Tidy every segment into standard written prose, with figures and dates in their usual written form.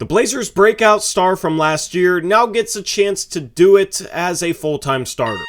The Blazers' breakout star from last year now gets a chance to do it as a full-time starter.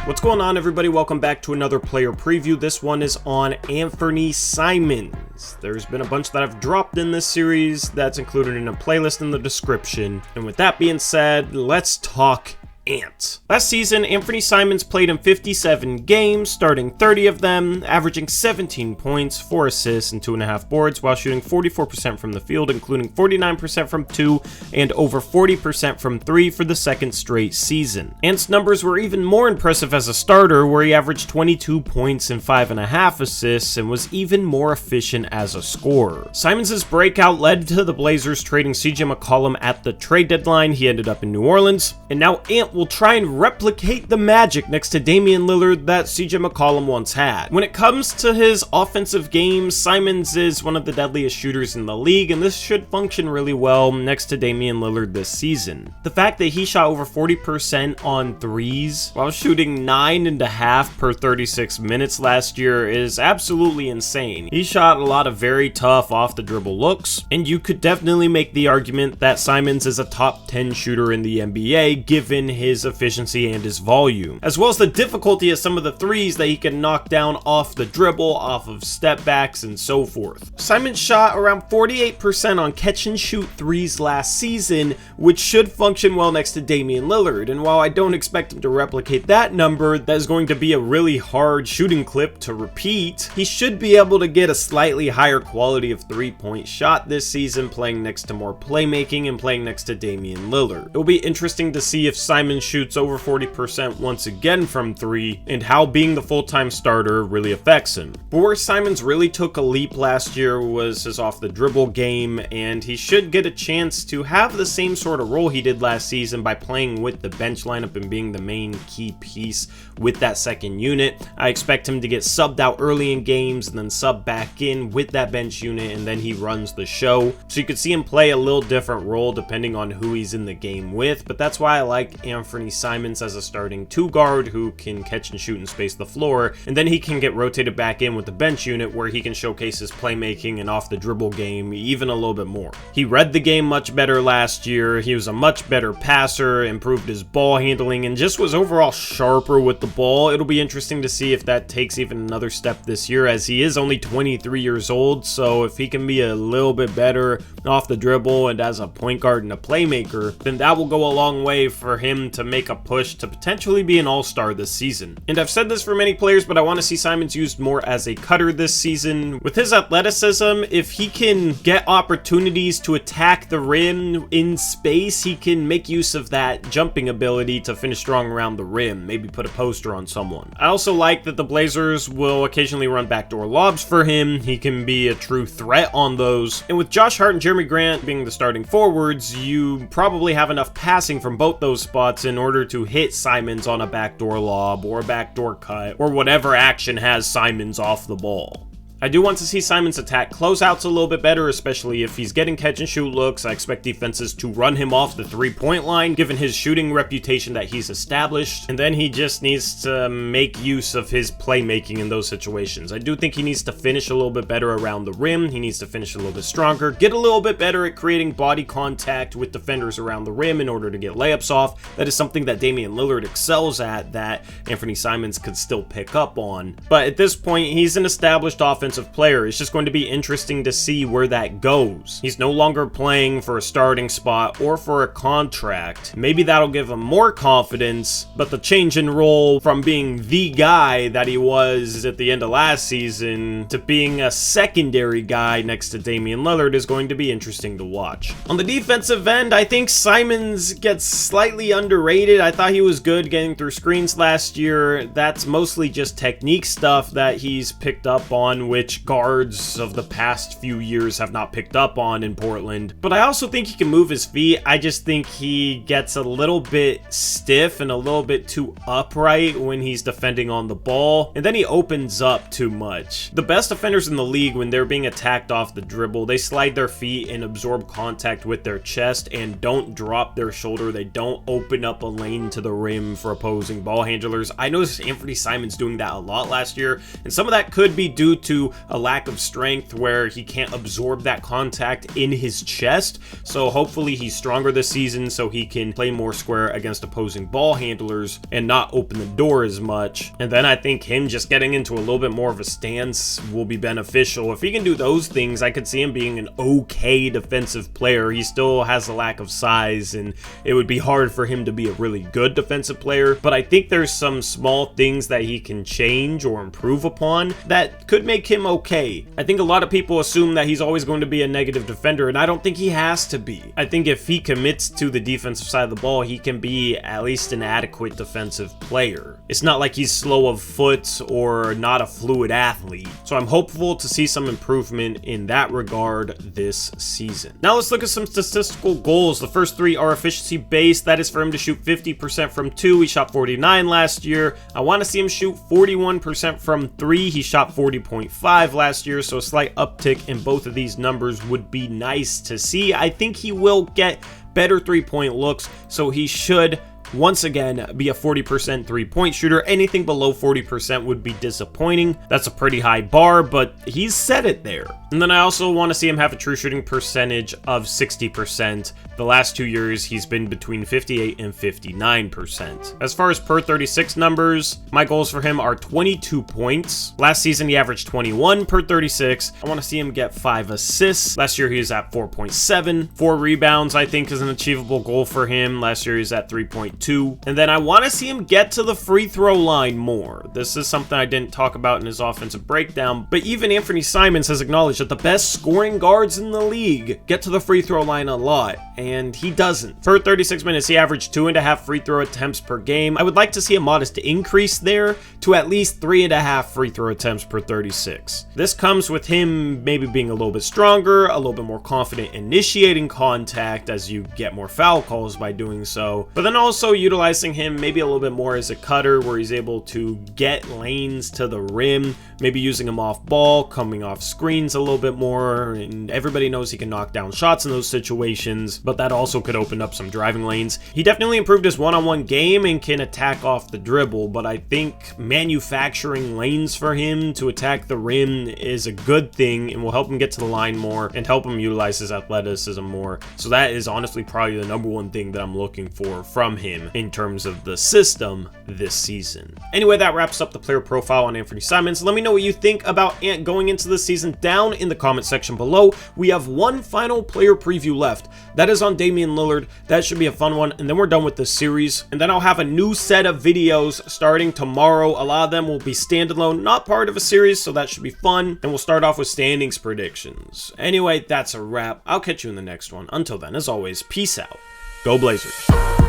What's going on, everybody? Welcome back to another player preview. This one is on Anfernee Simons. There's been a bunch that I've dropped in this series that's included in a playlist in the description. And with that being said, let's talk Ant. Last season, Anfernee Simons played in 57 games, starting 30 of them, averaging 17 points, 4 assists, and 2.5 boards, while shooting 44% from the field, including 49% from 2 and over 40% from 3 for the second straight season. Ant's numbers were even more impressive as a starter, where he averaged 22 points and 5.5 assists and was even more efficient as a scorer. Simons' breakout led to the Blazers trading CJ McCollum at the trade deadline. He ended up in New Orleans, and now Ant will try and replicate the magic next to Damian Lillard that CJ McCollum once had. When it comes to his offensive game, Simons is one of the deadliest shooters in the league, and this should function really well next to Damian Lillard this season. The fact that he shot over 40% on threes while shooting 9.5 per 36 minutes last year is absolutely insane. He shot a lot of very tough off the dribble looks, and you could definitely make the argument that Simons is a top 10 shooter in the NBA given his efficiency and his volume, as well as the difficulty of some of the threes that he can knock down off the dribble, off of step backs, and so forth. Simons shot around 48% on catch and shoot threes last season, which should function well next to Damian Lillard, and while I don't expect him to replicate that number, that is going to be a really hard shooting clip to repeat, he should be able to get a slightly higher quality of three-point shot this season, playing next to more playmaking and playing next to Damian Lillard. It'll be interesting to see if Simons shoots over 40% once again from 3, and how being the full-time starter really affects him. But where Simons really took a leap last year was his off-the-dribble game, and he should get a chance to have the same sort of role he did last season by playing with the bench lineup and being the main key piece with that second unit. I expect him to get subbed out early in games and then sub back in with that bench unit, and then he runs the show. So you could see him play a little different role depending on who he's in the game with, but that's why I like Anfernee Simons as a starting 2 guard who can catch and shoot and space the floor, and then he can get rotated back in with the bench unit where he can showcase his playmaking and off the dribble game even a little bit more. He read the game much better last year, he was a much better passer, improved his ball handling, and just was overall sharper with the ball. It'll be interesting to see if that takes even another step this year, as he is only 23 years old, so if he can be a little bit better off the dribble and as a point guard and a playmaker, then that will go a long way for him to make a push to potentially be an all-star this season. And I've said this for many players, but I want to see Simons used more as a cutter this season. With his athleticism, if he can get opportunities to attack the rim in space, he can make use of that jumping ability to finish strong around the rim, maybe put a poster on someone. I also like that the Blazers will occasionally run backdoor lobs for him. He can be a true threat on those. And with Josh Hart and Jeremy Grant being the starting forwards, you probably have enough passing from both those spots in order to hit Simons on a backdoor lob or a backdoor cut or whatever action has Simons off the ball. I do want to see Simons attack closeouts a little bit better, especially if he's getting catch and shoot looks. I expect defenses to run him off the 3-point line, given his shooting reputation that he's established. And then he just needs to make use of his playmaking in those situations. I do think he needs to finish a little bit better around the rim. He needs to finish a little bit stronger, get a little bit better at creating body contact with defenders around the rim in order to get layups off. That is something that Damian Lillard excels at that Anfernee Simons could still pick up on. But at this point, he's an established offensive player. It's just going to be interesting to see where that goes. He's no longer playing for a starting spot or for a contract. Maybe that'll give him more confidence, but the change in role from being the guy that he was at the end of last season to being a secondary guy next to Damian Lillard is going to be interesting to watch. On the defensive end, I think Simons gets slightly underrated. I thought he was good getting through screens last year. That's mostly just technique stuff that he's picked up on with which guards of the past few years have not picked up on in Portland. But I also think he can move his feet. I just think he gets a little bit stiff and a little bit too upright when he's defending on the ball, and then he opens up too much. The best defenders in the league, when they're being attacked off the dribble, they slide their feet and absorb contact with their chest and don't drop their shoulder. They don't open up a lane to the rim for opposing ball handlers. I noticed Anfernee Simons doing that a lot last year, and some of that could be due to a lack of strength where he can't absorb that contact in his chest. So hopefully he's stronger this season so he can play more square against opposing ball handlers and not open the door as much. And then I think him just getting into a little bit more of a stance will be beneficial. If he can do those things, I could see him being an okay defensive player. He still has a lack of size, and it would be hard for him to be a really good defensive player, but I think there's some small things that he can change or improve upon that could make him okay. I think a lot of people assume that he's always going to be a negative defender, and I don't think he has to be. I think if he commits to the defensive side of the ball, he can be at least an adequate defensive player. It's not like he's slow of foot or not a fluid athlete, so I'm hopeful to see some improvement in that regard this season. Now let's look at some statistical goals. The first three are efficiency based. That is for him to shoot 50% from 2. He shot 49 last year. I want to see him shoot 41% from 3. He shot 40.5 last year, so a slight uptick in both of these numbers would be nice to see. I think he will get better three-point looks, so he should once again be a 40% three-point shooter. Anything below 40% would be disappointing. That's a pretty high bar, but he's set it there. And then I also want to see him have a true shooting percentage of 60%. The last 2 years, he's been between 58 and 59%. As far as per 36 numbers, my goals for him are 22 points. Last season, he averaged 21 per 36. I want to see him get 5 assists. Last year, he was at 4.7. 4 rebounds, I think, is an achievable goal for him. Last year, he was at 3.2. And then I want to see him get to the free throw line more. This is something I didn't talk about in his offensive breakdown, but even Anfernee Simons has acknowledged that the best scoring guards in the league get to the free throw line a lot, and he doesn't. Per 36 minutes, he averaged 2.5 free throw attempts per game. I would like to see a modest increase there to at least 3.5 free throw attempts per 36. This comes with him maybe being a little bit stronger, a little bit more confident initiating contact as you get more foul calls by doing so, but then also utilizing him maybe a little bit more as a cutter where he's able to get lanes to the rim, maybe using him off ball, coming off screens a little bit more, and everybody knows he can knock down shots in those situations, but that also could open up some driving lanes. He definitely improved his one-on-one game and can attack off the dribble, but I think manufacturing lanes for him to attack the rim is a good thing and will help him get to the line more and help him utilize his athleticism more. So that is honestly probably the number one thing that I'm looking for from him in terms of the system this season. Anyway, that wraps up the player profile on Anfernee Simons. Let me know what you think about Ant going into the season down in the comment section below. We have one final player preview left. That is on Damian Lillard. That should be a fun one, and then we're done with this series. And then I'll have a new set of videos starting tomorrow. A lot of them will be standalone, not part of a series, so that should be fun. And we'll start off with standings predictions. Anyway, that's a wrap. I'll catch you in the next one. Until then, as always, peace out. Go Blazers.